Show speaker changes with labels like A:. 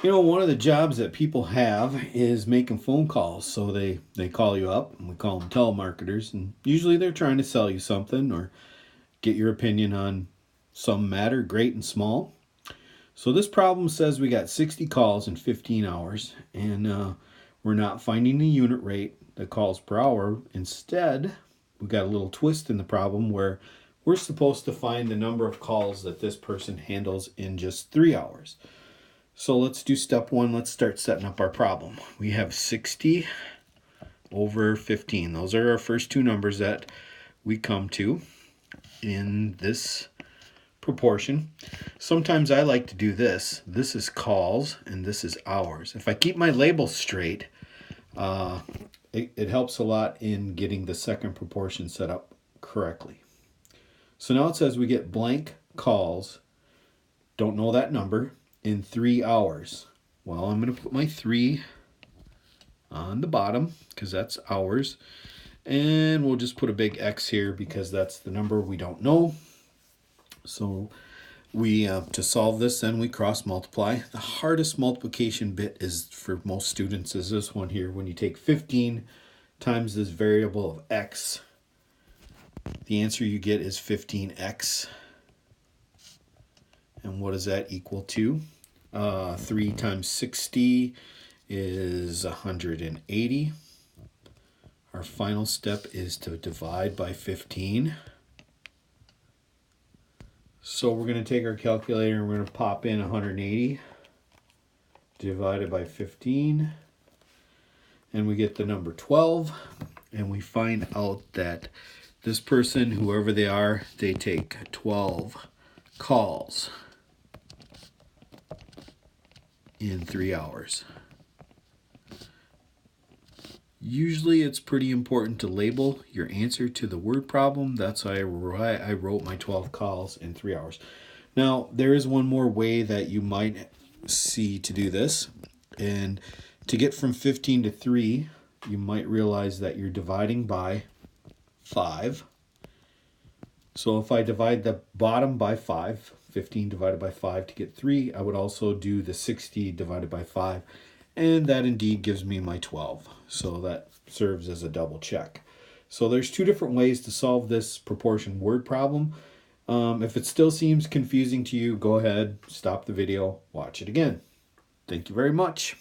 A: You know, one of the jobs that people have is making phone calls. So they call you up, and we call them telemarketers, and usually they're trying to sell you something or get your opinion on some matter, great and small. So this problem says we got 60 calls in 15 hours, and we're not finding the unit rate, the calls per hour. Instead, we got a little twist in the problem where we're supposed to find the number of calls that this person handles in just 3 hours. So let's do step one. Let's start setting up our problem. We have 60 over 15. Those are our first two numbers that we come to in this proportion. Sometimes I like to do this. This is calls and this is hours. If I keep my labels straight, it helps a lot in getting the second proportion set up correctly. So now it says we get blank calls, don't know that number, in 3 hours. Well, I'm going to put my 3 on the bottom because that's hours. And we'll just put a big X here because that's the number we don't know. So we to solve this, then we cross multiply. The hardest multiplication bit is for most students is this one here. When you take 15 times this variable of X, the answer you get is 15X. And what does that equal to? 3 times 60 is 180. Our final step is to divide by 15. So we're going to take our calculator and we're going to pop in 180 divided by 15. And we get the number 12. And we find out that this person, whoever they are, they take 12 calls in 3 hours. Usually it's pretty important to label your answer to the word problem. That's why I wrote my 12 calls in 3 hours. Now, there is one more way that you might see to do this. And to get from 15 to 3, you might realize that you're dividing by 5. So if I divide the bottom by 5, 15 divided by 5 to get 3, I would also do the 60 divided by 5. And that indeed gives me my 12. So that serves as a double check. So there's two different ways to solve this proportion word problem. If it still seems confusing to you, go ahead, stop the video, watch it again. Thank you very much.